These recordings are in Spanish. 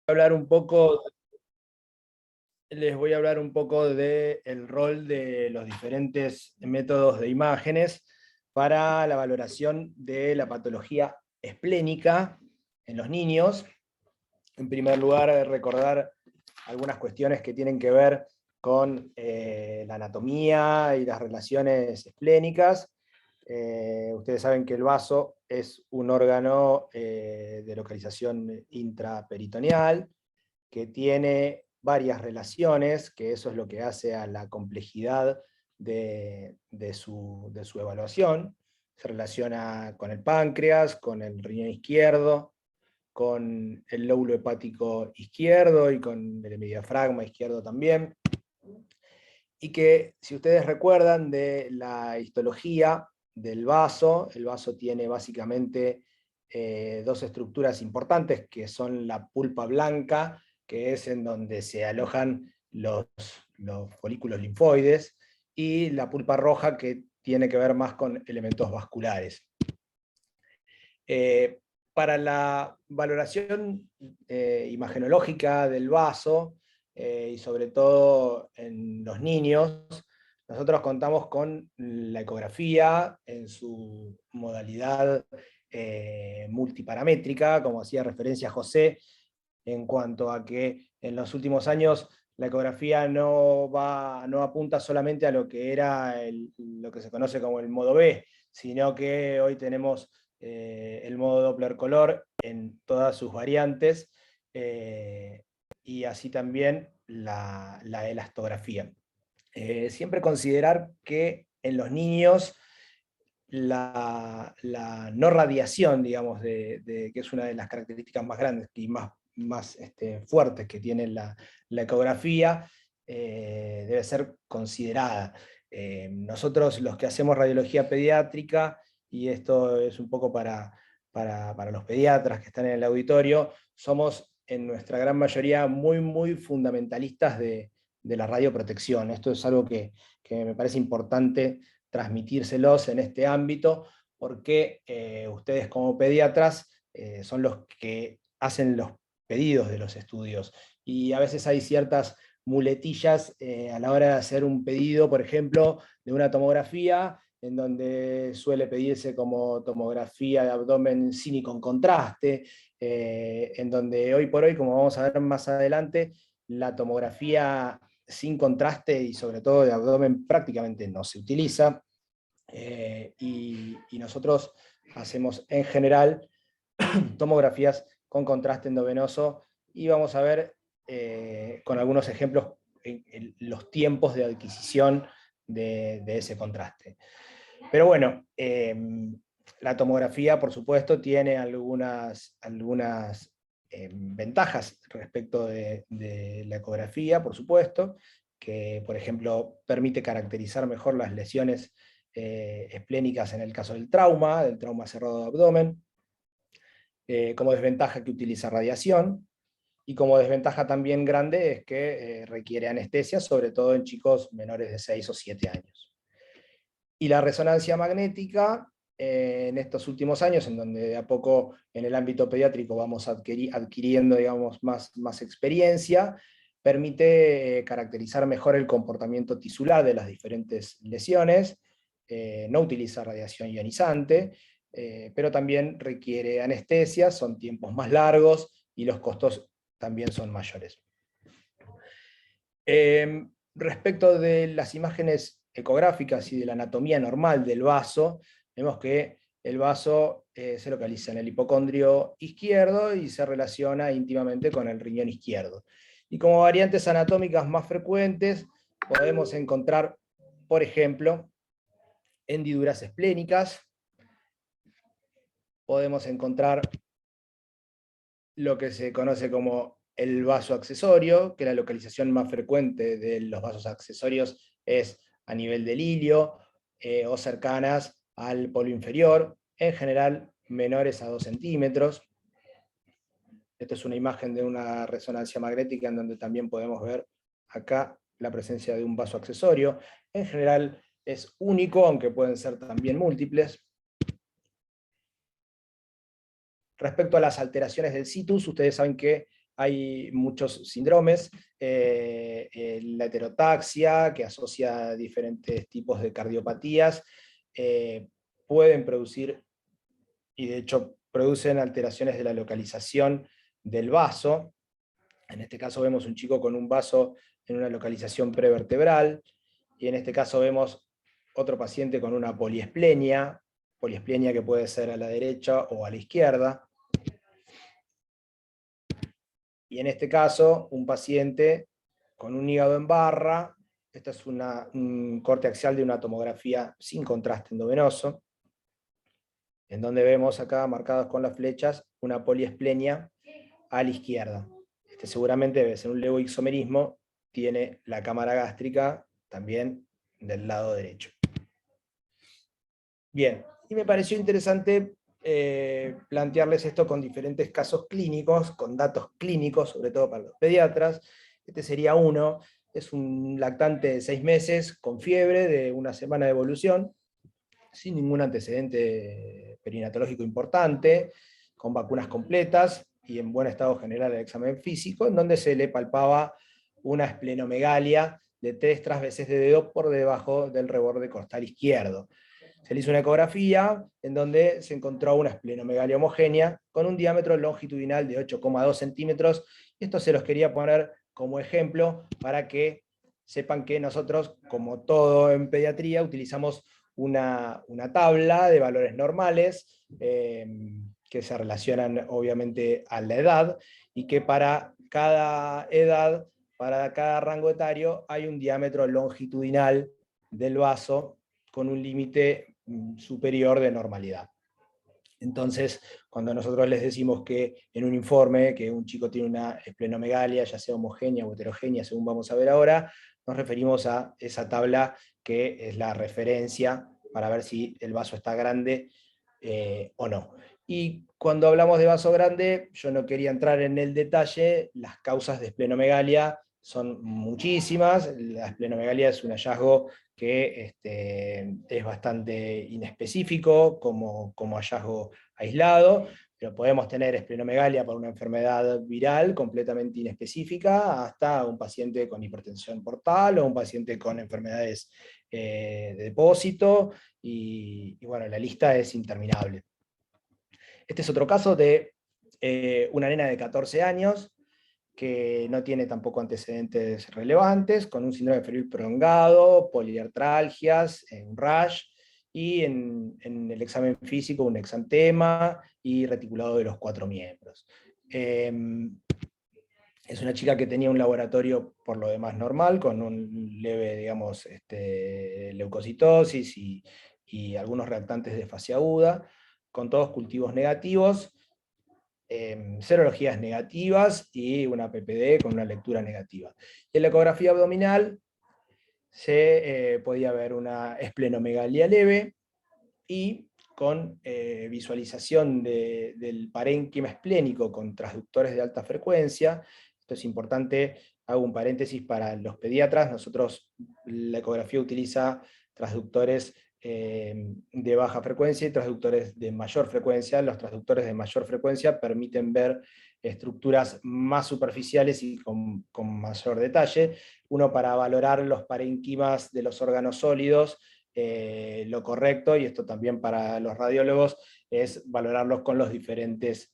hablar un poco, les voy a hablar un poco del rol de los diferentes métodos de imágenes para la valoración de la patología esplénica en los niños. En primer lugar, recordar algunas cuestiones que tienen que ver con la anatomía y las relaciones esplénicas. Ustedes saben que el vaso es un órgano de localización intraperitoneal, que tiene varias relaciones, que eso es lo que hace a la complejidad de su evaluación. Se relaciona con el páncreas, con el riñón izquierdo, con el lóbulo hepático izquierdo y con el hemidiafragma izquierdo también. Y que, si ustedes recuerdan de la histología del vaso, el vaso tiene básicamente dos estructuras importantes, que son la pulpa blanca, que es en donde se alojan los folículos linfoides, y la pulpa roja, que tiene que ver más con elementos vasculares. Para la valoración imagenológica del vaso, y sobre todo en los niños, nosotros contamos con la ecografía en su modalidad multiparamétrica, como hacía referencia José, en cuanto a que en los últimos años la ecografía no apunta solamente a lo que era lo que se conoce como el modo B, sino que hoy tenemos el modo Doppler color en todas sus variantes, y así también la elastografía. Siempre considerar que en los niños la no radiación, digamos, que es una de las características más grandes y más fuertes que tiene la ecografía, debe ser considerada. Nosotros, los que hacemos radiología pediátrica, y esto es un poco para los pediatras que están en el auditorio, somos en nuestra gran mayoría muy fundamentalistas de la radioprotección. Esto es algo que me parece importante transmitírselos en este ámbito, porque ustedes como pediatras son los que hacen los pedidos de los estudios, y a veces hay ciertas muletillas a la hora de hacer un pedido, por ejemplo, de una tomografía, en donde suele pedirse como tomografía de abdomen sin y con contraste, en donde hoy por hoy, como vamos a ver más adelante, la tomografía sin contraste y sobre todo de abdomen prácticamente no se utiliza, y nosotros hacemos en general tomografías con contraste endovenoso, y vamos a ver con algunos ejemplos los tiempos de adquisición de ese contraste. Pero bueno, la tomografía, por supuesto, tiene algunas ventajas respecto de la ecografía, por supuesto, que, por ejemplo, permite caracterizar mejor las lesiones esplénicas en el caso del trauma cerrado de abdomen. Como desventaja, que utiliza radiación, y como desventaja también grande es que requiere anestesia, sobre todo en chicos menores de 6 o 7 años. Y la resonancia magnética, en estos últimos años, en donde de a poco en el ámbito pediátrico vamos adquiriendo, digamos, más experiencia, permite caracterizar mejor el comportamiento tisular de las diferentes lesiones, no utiliza radiación ionizante, pero también requiere anestesia, son tiempos más largos y los costos también son mayores. Respecto de las imágenes ecográficas y de la anatomía normal del vaso, vemos que el vaso se localiza en el hipocondrio izquierdo y se relaciona íntimamente con el riñón izquierdo. Y como variantes anatómicas más frecuentes, podemos encontrar, por ejemplo, hendiduras esplénicas, podemos encontrar lo que se conoce como el vaso accesorio, que la localización más frecuente de los vasos accesorios es a nivel del ilio, o cercanas al polo inferior, en general menores a 2 centímetros. Esta es una imagen de una resonancia magnética en donde también podemos ver acá la presencia de un vaso accesorio. En general es único, aunque pueden ser también múltiples. Respecto a las alteraciones del situs, ustedes saben que hay muchos síndromes, la heterotaxia, que asocia diferentes tipos de cardiopatías, pueden producir, y de hecho producen alteraciones de la localización del vaso. En este caso vemos un chico con un vaso en una localización prevertebral, y en este caso vemos otro paciente con una poliesplenia que puede ser a la derecha o a la izquierda. Y en este caso, un paciente con un hígado en barra. Esta es un corte axial de una tomografía sin contraste endovenoso, en donde vemos acá, marcados con las flechas, una poliesplenia a la izquierda. Este seguramente debe ser un levoisomerismo, tiene la cámara gástrica también del lado derecho. Bien, y me pareció interesante plantearles esto con diferentes casos clínicos, con datos clínicos, sobre todo para los pediatras. Este sería uno, es un lactante de 6 meses, con fiebre, de una semana de evolución, sin ningún antecedente perinatológico importante, con vacunas completas y en buen estado general del examen físico, en donde se le palpaba una esplenomegalia de 3 veces de dedo por debajo del reborde costal izquierdo. Se le hizo una ecografía en donde se encontró una esplenomegalia homogénea con un diámetro longitudinal de 8,2 centímetros. Esto se los quería poner como ejemplo para que sepan que nosotros, como todo en pediatría, utilizamos una tabla de valores normales que se relacionan obviamente a la edad, y que para cada edad, para cada rango etario, hay un diámetro longitudinal del vaso con un límite superior de normalidad. Entonces, cuando nosotros les decimos que en un informe que un chico tiene una esplenomegalia, ya sea homogénea o heterogénea, según vamos a ver ahora, nos referimos a esa tabla que es la referencia para ver si el vaso está grande o no. Y cuando hablamos de vaso grande, yo no quería entrar en el detalle, las causas de esplenomegalia son muchísimas. La esplenomegalia es un hallazgo que es bastante inespecífico como hallazgo aislado, pero podemos tener esplenomegalia por una enfermedad viral completamente inespecífica, hasta un paciente con hipertensión portal o un paciente con enfermedades de depósito, y bueno, la lista es interminable. Este es otro caso de una nena de 14 años, que no tiene tampoco antecedentes relevantes, con un síndrome febril prolongado, poliartralgias, un rash, y en el examen físico un exantema y reticulado de los 4 miembros. Es una chica que tenía un laboratorio por lo demás normal, con un leve, digamos, leucocitosis y algunos reactantes de fase aguda, con todos cultivos negativos, serologías negativas y una PPD con una lectura negativa. Y en la ecografía abdominal se podía ver una esplenomegalia leve y con visualización del parénquima esplénico con transductores de alta frecuencia. Esto es importante, hago un paréntesis para los pediatras. Nosotros, la ecografía utiliza transductores de baja frecuencia y transductores de mayor frecuencia. Los transductores de mayor frecuencia permiten ver estructuras más superficiales y con mayor detalle. Uno, para valorar los parénquimas de los órganos sólidos, lo correcto, y esto también para los radiólogos, es valorarlos con los diferentes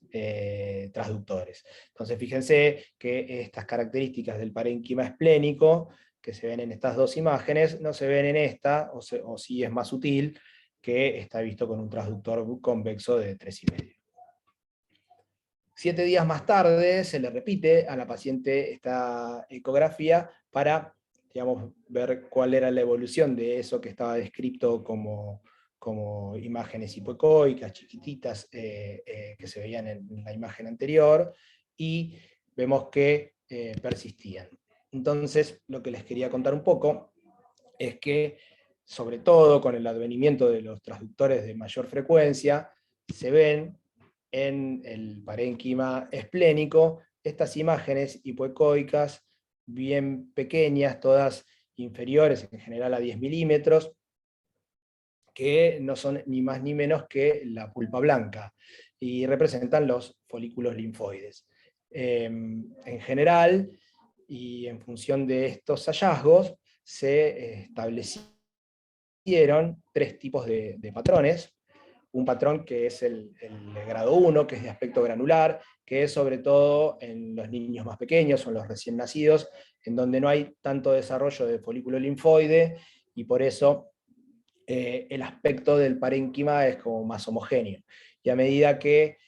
transductores. Entonces fíjense que estas características del parénquima esplénico que se ven en estas dos imágenes no se ven en esta, o sí es más sutil, que está visto con un transductor convexo de 3,5. 7 días más tarde se le repite a la paciente esta ecografía para, digamos, ver cuál era la evolución de eso que estaba descrito como imágenes hipoecoicas, chiquititas, que se veían en la imagen anterior, y vemos que persistían. Entonces, lo que les quería contar un poco es que, sobre todo con el advenimiento de los transductores de mayor frecuencia, se ven en el parénquima esplénico estas imágenes hipoecoicas bien pequeñas, todas inferiores en general a 10 milímetros, que no son ni más ni menos que la pulpa blanca, y representan los folículos linfoides. En general, y en función de estos hallazgos, se establecieron tres tipos de patrones. Un patrón que es el de grado 1, que es de aspecto granular, que es sobre todo en los niños más pequeños o en los recién nacidos, en donde no hay tanto desarrollo de folículo linfoide, y por eso el aspecto del parénquima es como más homogéneo. Y a medida que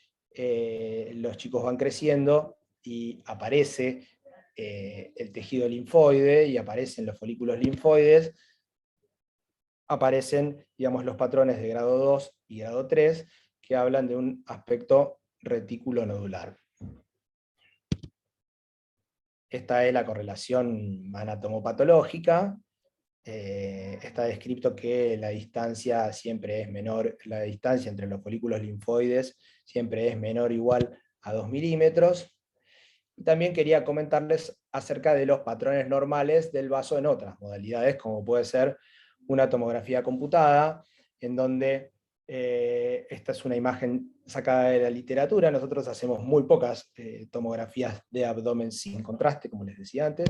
los chicos van creciendo y aparece el tejido linfoide y aparecen los folículos linfoides, aparecen, digamos, los patrones de grado 2 y grado 3, que hablan de un aspecto retículo nodular. Esta es la correlación anatomopatológica. Está descrito que la distancia siempre es menor, la distancia entre los folículos linfoides siempre es menor o igual a 2 milímetros. Y también quería comentarles acerca de los patrones normales del vaso en otras modalidades, como puede ser una tomografía computada, en donde esta es una imagen sacada de la literatura. Nosotros hacemos muy pocas tomografías de abdomen sin contraste, como les decía antes.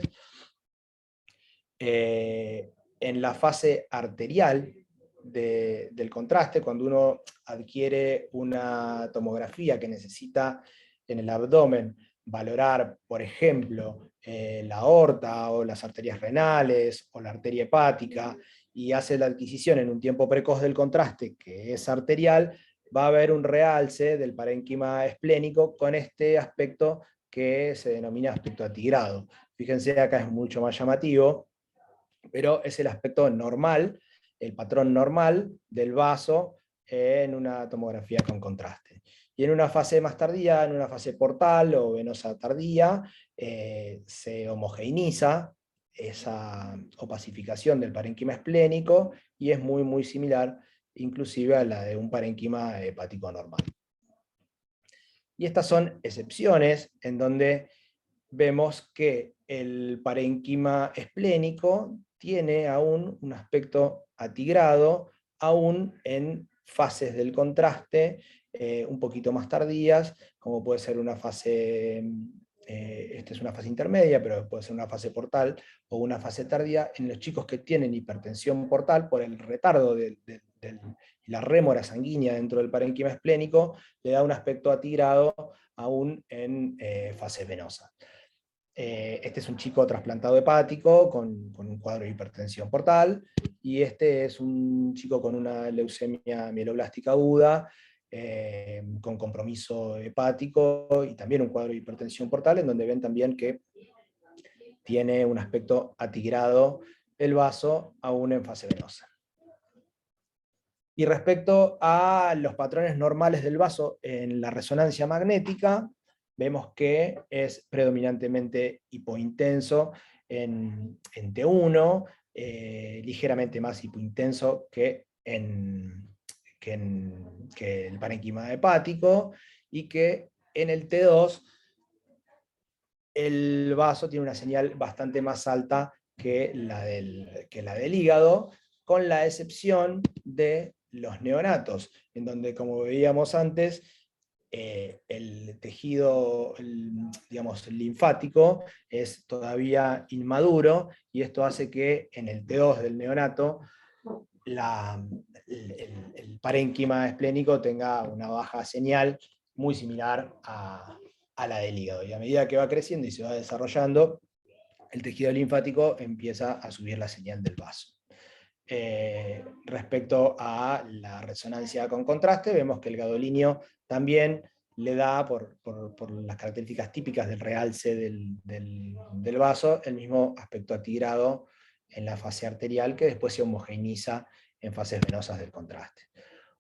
En la fase arterial del contraste, cuando uno adquiere una tomografía que necesita en el abdomen valorar, por ejemplo, la aorta o las arterias renales o la arteria hepática, y hace la adquisición en un tiempo precoz del contraste, que es arterial, va a haber un realce del parénquima esplénico con este aspecto que se denomina aspecto atigrado. Fíjense, acá es mucho más llamativo, pero es el aspecto normal, el patrón normal del vaso en una tomografía con contraste. Y en una fase más tardía, en una fase portal o venosa tardía, se homogeneiza esa opacificación del parénquima esplénico y es muy, muy similar inclusive a la de un parénquima hepático normal. Y estas son excepciones en donde vemos que el parénquima esplénico tiene aún un aspecto atigrado, aún en fases del contraste un poquito más tardías, como puede ser una fase, esta es una fase intermedia, pero puede ser una fase portal o una fase tardía, en los chicos que tienen hipertensión portal por el retardo de la rémora sanguínea dentro del parénquima esplénico, le da un aspecto atigrado aún en fase venosa. Este es un chico trasplantado hepático con un cuadro de hipertensión portal, y este es un chico con una leucemia mieloblástica aguda, con compromiso hepático y también un cuadro de hipertensión portal, en donde ven también que tiene un aspecto atigrado el vaso aún en fase venosa. Y respecto a los patrones normales del vaso en la resonancia magnética, vemos que es predominantemente hipointenso en T1, ligeramente más hipointenso que el parénquima hepático, y que en el T2 el vaso tiene una señal bastante más alta que la del hígado, con la excepción de los neonatos, en donde, como veíamos antes, el tejido, digamos, linfático es todavía inmaduro, y esto hace que en el T2 del neonato el parénquima esplénico tenga una baja señal muy similar a la del hígado. Y a medida que va creciendo y se va desarrollando, el tejido linfático empieza a subir la señal del vaso. Respecto a la resonancia con contraste, vemos que el gadolinio también le da, por las características típicas del realce del vaso, el mismo aspecto atigrado en la fase arterial, que después se homogeneiza en fases venosas del contraste.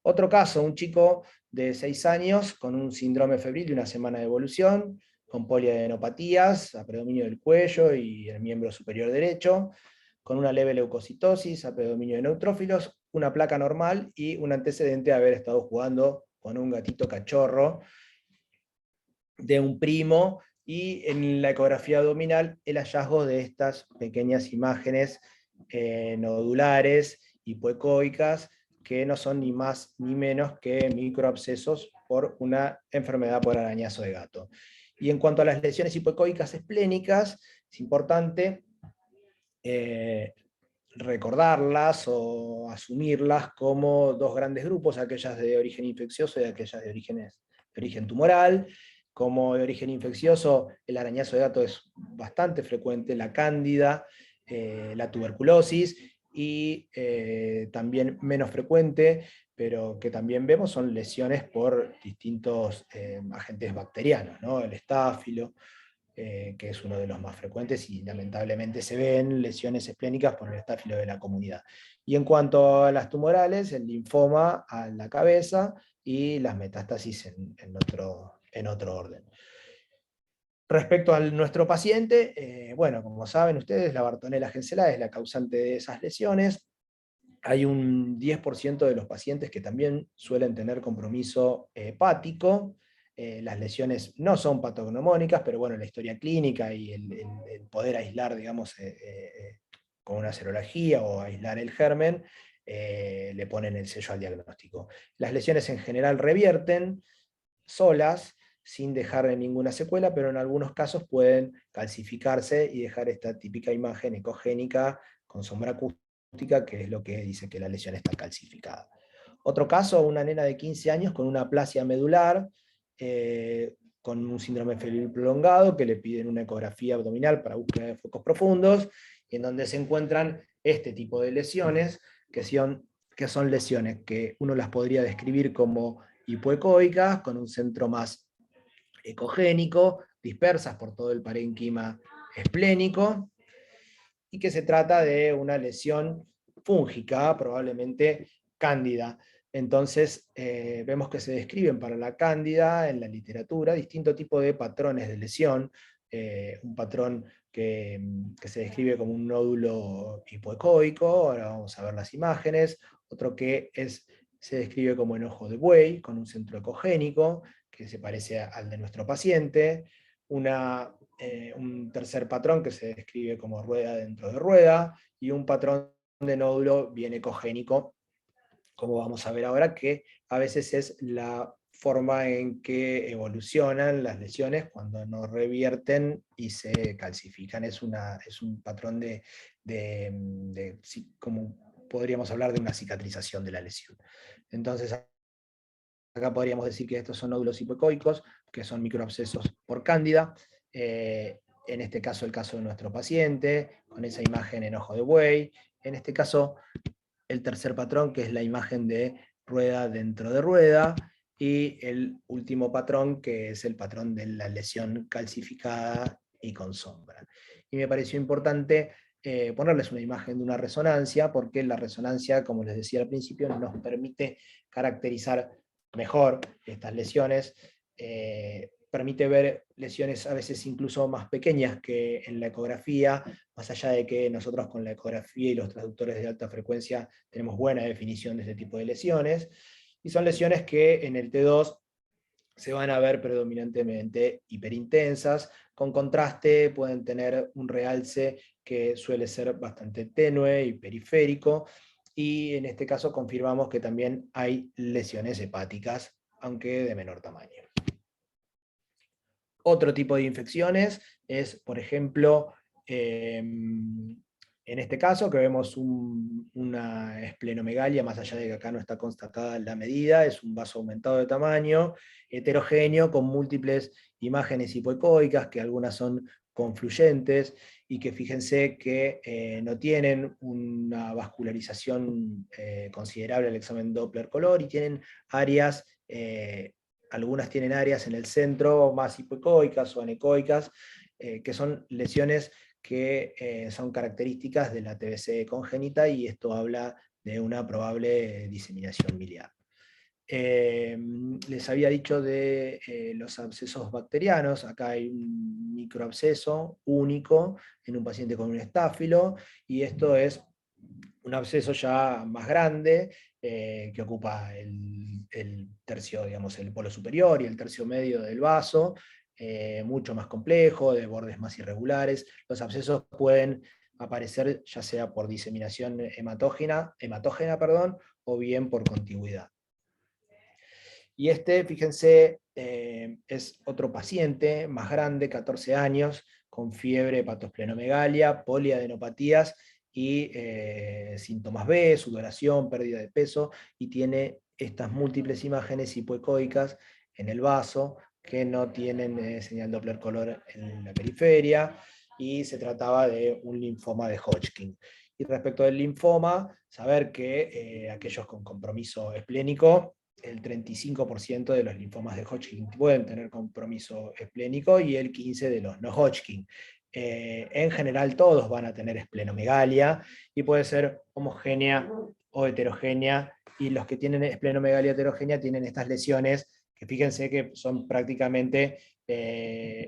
Otro caso, un chico de 6 años con un síndrome febril de una semana de evolución, con poliadenopatías a predominio del cuello y el miembro superior derecho, con una leve leucocitosis a predominio de neutrófilos, una placa normal y un antecedente de haber estado jugando con un gatito cachorro de un primo, y en la ecografía abdominal el hallazgo de estas pequeñas imágenes nodulares hipoecoicas, que no son ni más ni menos que microabscesos por una enfermedad por arañazo de gato. Y en cuanto a las lesiones hipoecoicas esplénicas, es importante recordarlas o asumirlas como dos grandes grupos, aquellas de origen infeccioso y aquellas de origen tumoral. Como de origen infeccioso, el arañazo de gato es bastante frecuente, la cándida, la tuberculosis, y también menos frecuente, pero que también vemos, son lesiones por distintos agentes bacterianos, ¿no? El estáfilo, que es uno de los más frecuentes, y lamentablemente se ven lesiones esplénicas por el estáfilo de la comunidad. Y en cuanto a las tumorales, el linfoma a la cabeza y las metástasis en otro orden. Respecto a nuestro paciente, bueno, como saben ustedes, la Bartonella gensela es la causante de esas lesiones. Hay un 10% de los pacientes que también suelen tener compromiso hepático. Las lesiones no son patognomónicas, pero bueno, la historia clínica y el poder aislar, digamos, con una serología o aislar el germen, le ponen el sello al diagnóstico. Las lesiones en general revierten solas, sin dejar ninguna secuela, pero en algunos casos pueden calcificarse y dejar esta típica imagen ecogénica con sombra acústica, que es lo que dice que la lesión está calcificada. Otro caso, una nena de 15 años con una aplasia medular, con un síndrome febril prolongado, que le piden una ecografía abdominal para búsqueda de focos profundos, y en donde se encuentran este tipo de lesiones, que son lesiones que uno las podría describir como hipoecoicas, con un centro más ecogénico, dispersas por todo el parénquima esplénico, y que se trata de una lesión fúngica, probablemente cándida. Entonces, vemos que se describen para la cándida en la literatura distintos tipos de patrones de lesión. Un patrón que se describe como un nódulo hipoecoico, ahora vamos a ver las imágenes. Otro que se describe como enojo de buey, con un centro ecogénico, que se parece al de nuestro paciente. Un tercer patrón que se describe como rueda dentro de rueda, y un patrón de nódulo bien ecogénico, como vamos a ver ahora, que a veces es la forma en que evolucionan las lesiones cuando no revierten y se calcifican. Es un patrón como podríamos hablar de una cicatrización de la lesión. Entonces, acá podríamos decir que estos son nódulos hipoecoicos, que son microabscesos por cándida. En este caso, el caso de nuestro paciente, con esa imagen en ojo de buey. En este caso, el tercer patrón, que es la imagen de rueda dentro de rueda. Y el último patrón, que es el patrón de la lesión calcificada y con sombra. Y me pareció importante ponerles una imagen de una resonancia, porque la resonancia, como les decía al principio, nos permite caracterizar mejor estas lesiones, permite ver lesiones a veces incluso más pequeñas que en la ecografía, más allá de que nosotros con la ecografía y los traductores de alta frecuencia tenemos buena definición de este tipo de lesiones, y son lesiones que en el T2 se van a ver predominantemente hiperintensas, con contraste pueden tener un realce que suele ser bastante tenue y periférico, y en este caso confirmamos que también hay lesiones hepáticas, aunque de menor tamaño. Otro tipo de infecciones es, por ejemplo, en este caso, que vemos una esplenomegalia, más allá de que acá no está constatada la medida, es un vaso aumentado de tamaño, heterogéneo, con múltiples imágenes hipoecoicas, que algunas son confluyentes, y que fíjense que no tienen una vascularización considerable al examen Doppler color, y tienen áreas, algunas tienen áreas en el centro más hipoecoicas o anecoicas, que son lesiones que son características de la TBC congénita, y esto habla de una probable diseminación biliar. Les había dicho de los abscesos bacterianos. Acá hay un microabsceso único en un paciente con un estáfilo, y esto es un absceso ya más grande, que ocupa el tercio, digamos, el polo superior y el tercio medio del vaso, mucho más complejo, de bordes más irregulares. Los abscesos pueden aparecer ya sea por diseminación hematógena, o bien por contigüidad. Y fíjense, es otro paciente más grande, 14 años, con fiebre, hepatosplenomegalia, poliadenopatías y síntomas B, sudoración, pérdida de peso, y tiene estas múltiples imágenes hipoecoicas en el vaso que no tienen señal Doppler color en la periferia, y se trataba de un linfoma de Hodgkin. Y respecto del linfoma, saber que aquellos con compromiso esplénico, el 35% de los linfomas de Hodgkin pueden tener compromiso esplénico y el 15% de los no Hodgkin. En general todos van a tener esplenomegalia y puede ser homogénea o heterogénea, y los que tienen esplenomegalia heterogénea tienen estas lesiones que fíjense que son prácticamente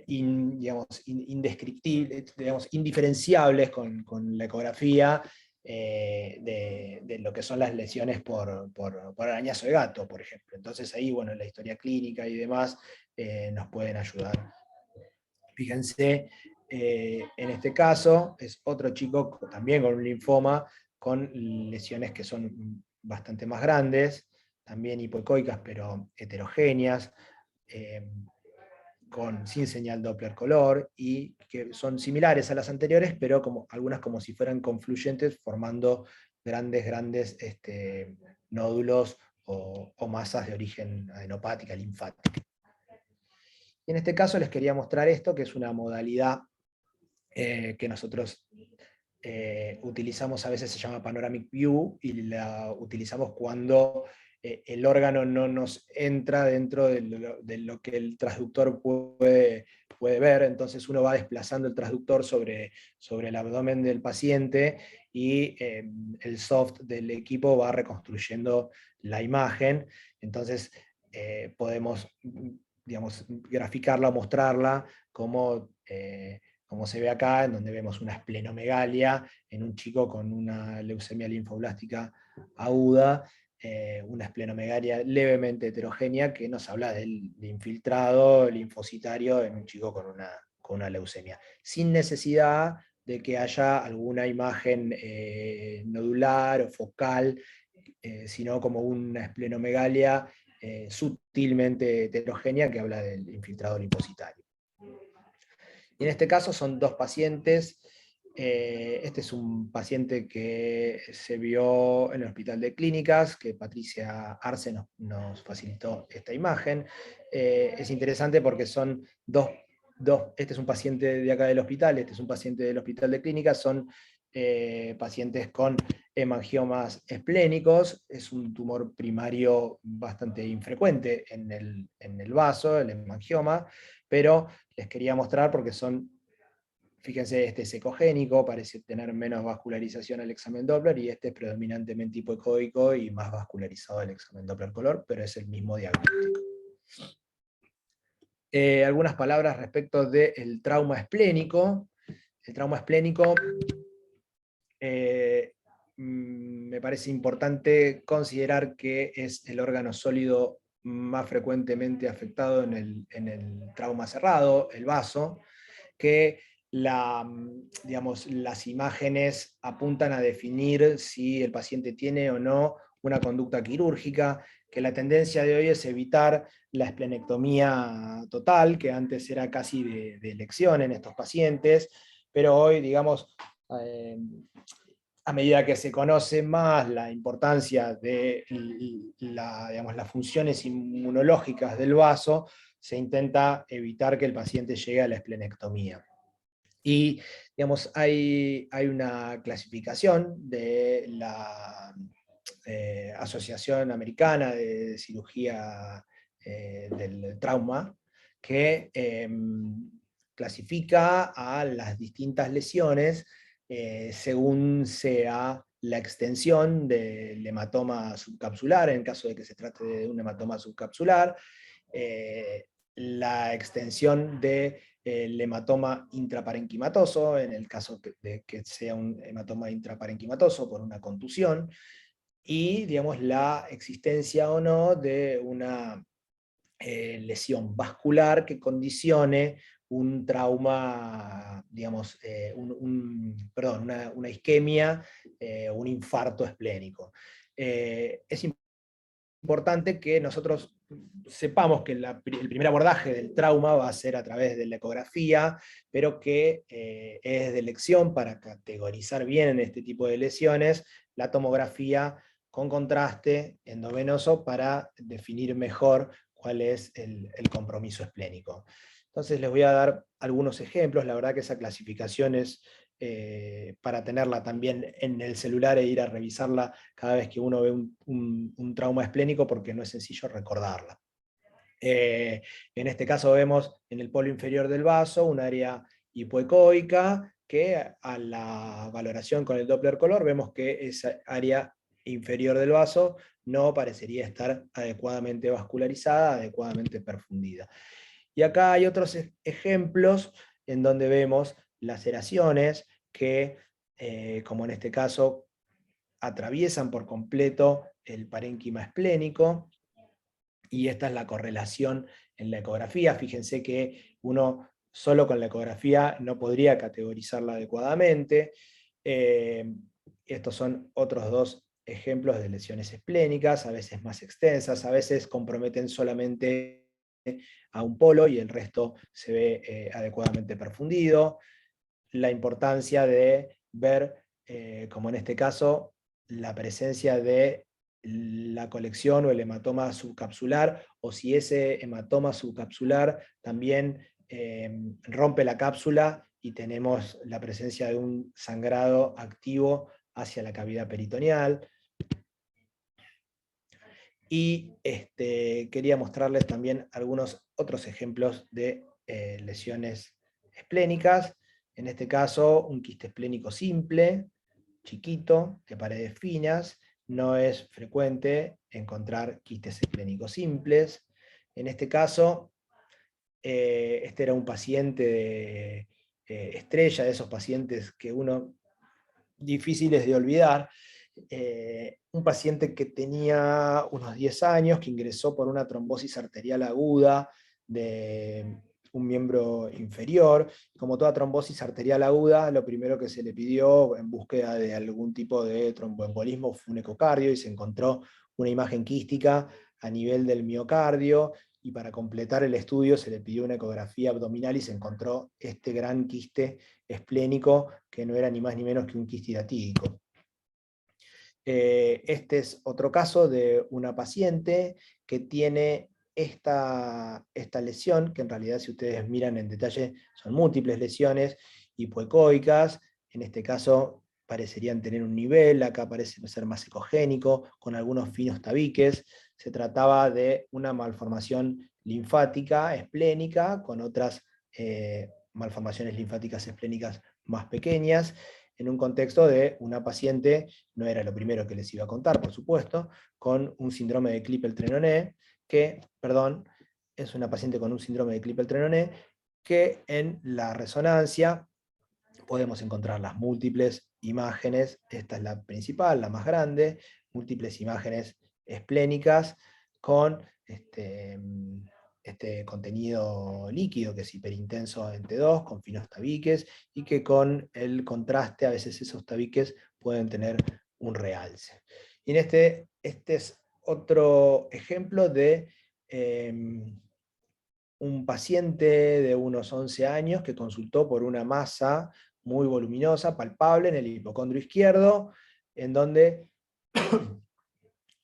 indescriptibles, digamos, indiferenciables con la ecografía de lo que son las lesiones por arañazo de gato, por ejemplo. Entonces ahí, bueno, la historia clínica y demás nos pueden ayudar. Fíjense, en este caso es otro chico también con un linfoma, con lesiones que son bastante más grandes, también hipoecoicas, pero heterogéneas, sin señal Doppler color, y que son similares a las anteriores, pero algunas como si fueran confluyentes, formando grandes nódulos o masas de origen adenopática, linfática. Y en este caso les quería mostrar esto, que es una modalidad que nosotros utilizamos, a veces se llama Panoramic View, y la utilizamos cuando el órgano no nos entra dentro de lo que el transductor puede ver. Entonces uno va desplazando el transductor sobre el abdomen del paciente, y el soft del equipo va reconstruyendo la imagen. Entonces podemos, digamos, graficarla o mostrarla como se ve acá, en donde vemos una esplenomegalia en un chico con una leucemia linfoblástica aguda, una esplenomegalia levemente heterogénea, que nos habla del infiltrado linfocitario en un chico con una leucemia, sin necesidad de que haya alguna imagen nodular o focal, sino como una esplenomegalia sutilmente heterogénea que habla del infiltrado linfocitario. Y en este caso son dos pacientes. Este es un paciente que se vio en el Hospital de Clínicas, que Patricia Arce nos facilitó esta imagen. Es interesante porque son este es un paciente de acá del hospital, este es un paciente del Hospital de Clínicas, son pacientes con hemangiomas esplénicos. Es un tumor primario bastante infrecuente en el vaso, el hemangioma, pero les quería mostrar porque fíjense, este es ecogénico, parece tener menos vascularización al examen Doppler, y este es predominantemente hipoecoico y más vascularizado al examen Doppler color, pero es el mismo diagnóstico. Algunas palabras respecto del trauma esplénico. El trauma esplénico, me parece importante considerar que es el órgano sólido más frecuentemente afectado en el trauma cerrado, el vaso, que las imágenes apuntan a definir si el paciente tiene o no una conducta quirúrgica, que la tendencia de hoy es evitar la esplenectomía total, que antes era casi de elección en estos pacientes, pero hoy, digamos, a medida que se conoce más la importancia de las funciones inmunológicas del vaso, se intenta evitar que el paciente llegue a la esplenectomía. Y digamos, hay una clasificación de la Asociación Americana de Cirugía del Trauma, que clasifica a las distintas lesiones según sea la extensión del hematoma subcapsular, en caso de que se trate de un hematoma subcapsular, la extensión del hematoma intraparenquimatoso, en el caso de que sea un hematoma intraparenquimatoso por una contusión, y digamos, la existencia o no de una lesión vascular que condicione un trauma, digamos, una isquemia, un infarto esplénico. Es importante que nosotros sepamos que el primer abordaje del trauma va a ser a través de la ecografía, pero que es de elección para categorizar bien en este tipo de lesiones la tomografía con contraste endovenoso para definir mejor cuál es el compromiso esplénico. Entonces les voy a dar algunos ejemplos. La verdad que esa clasificación es para tenerla también en el celular e ir a revisarla cada vez que uno ve un trauma esplénico, porque no es sencillo recordarla. En este caso vemos en el polo inferior del vaso un área hipoecoica que a la valoración con el Doppler color vemos que esa área inferior del vaso no parecería estar adecuadamente vascularizada, adecuadamente perfundida. Y acá hay otros ejemplos en donde vemos laceraciones que, como en este caso, atraviesan por completo el parénquima esplénico, y esta es la correlación en la ecografía. Fíjense que uno solo con la ecografía no podría categorizarla adecuadamente. Estos son otros dos ejemplos de lesiones esplénicas, a veces más extensas, a veces comprometen solamente a un polo y el resto se ve adecuadamente perfundido. La importancia de ver, como en este caso, la presencia de la colección o el hematoma subcapsular, o si ese hematoma subcapsular también rompe la cápsula y tenemos la presencia de un sangrado activo hacia la cavidad peritoneal. Y quería mostrarles también algunos otros ejemplos de lesiones esplénicas. En este caso, un quiste esplénico simple, chiquito, de paredes finas. No es frecuente encontrar quistes esplénicos simples. En este caso, este era un paciente estrella, de esos pacientes que uno difíciles de olvidar. Un paciente que tenía unos 10 años, que ingresó por una trombosis arterial aguda de un miembro inferior. Como toda trombosis arterial aguda, lo primero que se le pidió en búsqueda de algún tipo de tromboembolismo fue un ecocardio, y se encontró una imagen quística a nivel del miocardio, y para completar el estudio se le pidió una ecografía abdominal y se encontró este gran quiste esplénico, que no era ni más ni menos que un quiste hidatídico. Este es otro caso de una paciente que tiene esta lesión, que en realidad, si ustedes miran en detalle, son múltiples lesiones hipoecoicas. En este caso parecerían tener un nivel, acá parece ser más ecogénico, con algunos finos tabiques. Se trataba de una malformación linfática esplénica, con otras malformaciones linfáticas esplénicas más pequeñas, en un contexto de una paciente, no era lo primero que les iba a contar, por supuesto, con un síndrome de Klippel-Trenaunay, es una paciente con un síndrome de Klippel-Trenaunay, que en la resonancia podemos encontrar las múltiples imágenes. Esta es la principal, la más grande, múltiples imágenes esplénicas con este contenido líquido que es hiperintenso en T2, con finos tabiques, y que con el contraste a veces esos tabiques pueden tener un realce. Y en este es otro ejemplo de un paciente de unos 11 años que consultó por una masa muy voluminosa, palpable en el hipocondrio izquierdo, en donde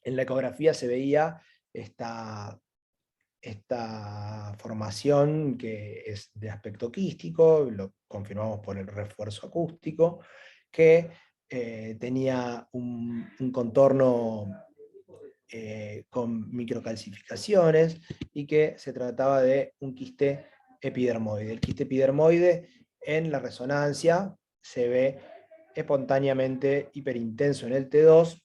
en la ecografía se veía esta formación que es de aspecto quístico, lo confirmamos por el refuerzo acústico, que tenía un contorno con microcalcificaciones, y que se trataba de un quiste epidermoide. El quiste epidermoide en la resonancia se ve espontáneamente hiperintenso en el T2,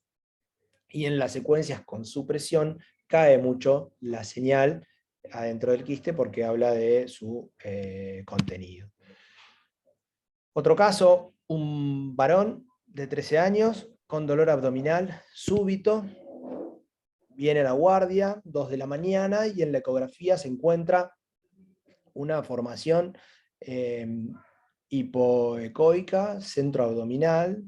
y en las secuencias con supresión cae mucho la señal adentro del quiste porque habla de su contenido. Otro caso, un varón de 13 años con dolor abdominal súbito, viene a la guardia, 2 de la mañana, y en la ecografía se encuentra una formación hipoecoica centroabdominal,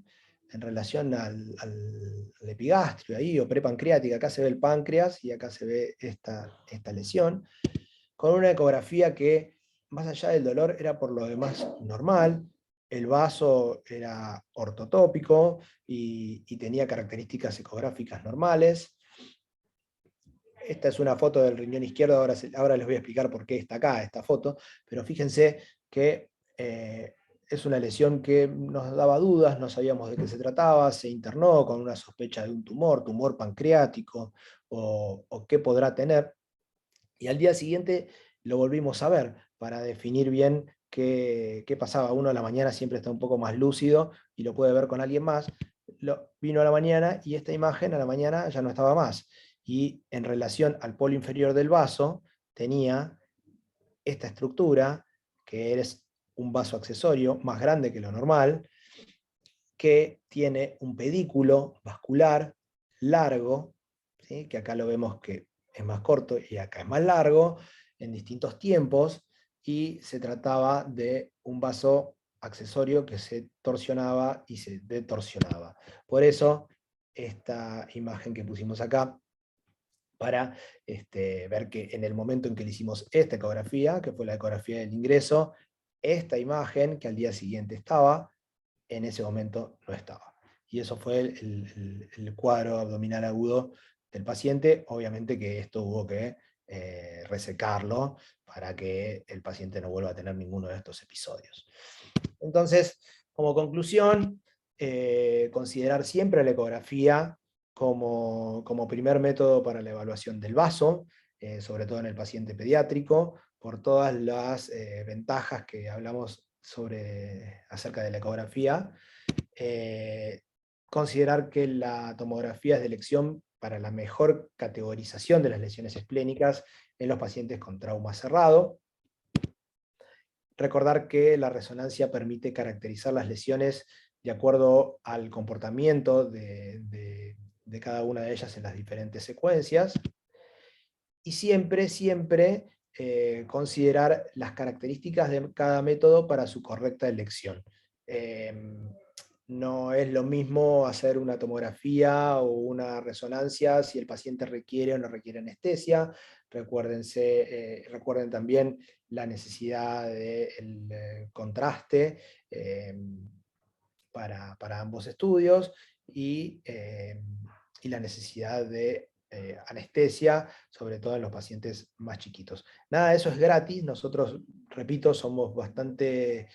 en relación al epigastrio, ahí, o prepancreática. Acá se ve el páncreas y acá se ve esta lesión, con una ecografía que, más allá del dolor, era por lo demás normal. El vaso era ortotópico y tenía características ecográficas normales. Esta es una foto del riñón izquierdo, ahora les voy a explicar por qué está acá esta foto, pero fíjense que es una lesión que nos daba dudas, no sabíamos de qué se trataba, se internó con una sospecha de un tumor pancreático, o qué podrá tener, y al día siguiente lo volvimos a ver para definir bien qué pasaba. Uno a la mañana siempre está un poco más lúcido y lo puede ver con alguien más. Vino a la mañana y esta imagen a la mañana ya no estaba más. Y en relación al polo inferior del vaso tenía esta estructura, que es un vaso accesorio más grande que lo normal, que tiene un pedículo vascular largo, ¿sí? Que acá lo vemos que es más corto y acá es más largo, en distintos tiempos, y se trataba de un vaso accesorio que se torsionaba y se detorsionaba. Por eso, esta imagen que pusimos acá, para ver que en el momento en que le hicimos esta ecografía, que fue la ecografía del ingreso, esta imagen que al día siguiente estaba, en ese momento no estaba. Y eso fue el cuadro abdominal agudo del paciente. Obviamente que esto hubo que resecarlo para que el paciente no vuelva a tener ninguno de estos episodios. Entonces, como conclusión, considerar siempre la ecografía como primer método para la evaluación del vaso, sobre todo en el paciente pediátrico, por todas las ventajas que hablamos acerca de la ecografía. Considerar que la tomografía es de elección para la mejor categorización de las lesiones esplénicas en los pacientes con trauma cerrado. Recordar que la resonancia permite caracterizar las lesiones de acuerdo al comportamiento de cada una de ellas en las diferentes secuencias. Y siempre considerar las características de cada método para su correcta elección. No es lo mismo hacer una tomografía o una resonancia si el paciente requiere o no requiere anestesia. Recuerden también la necesidad del contraste para ambos estudios, y la necesidad de anestesia, sobre todo en los pacientes más chiquitos. Nada de eso es gratis. Nosotros, repito, somos bastante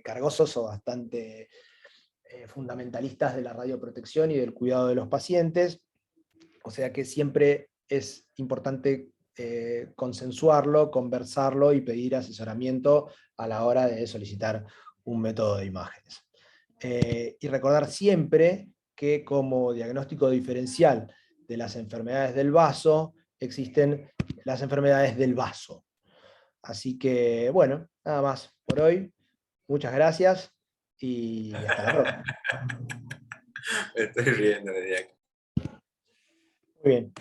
cargosos o bastante fundamentalistas de la radioprotección y del cuidado de los pacientes, o sea que siempre es importante consensuarlo, conversarlo y pedir asesoramiento a la hora de solicitar un método de imágenes. Y recordar siempre que como diagnóstico diferencial de las enfermedades del vaso, existen las enfermedades del vaso. Así que, bueno, nada más por hoy. Muchas gracias y hasta la próxima. Me estoy riendo de Muy bien.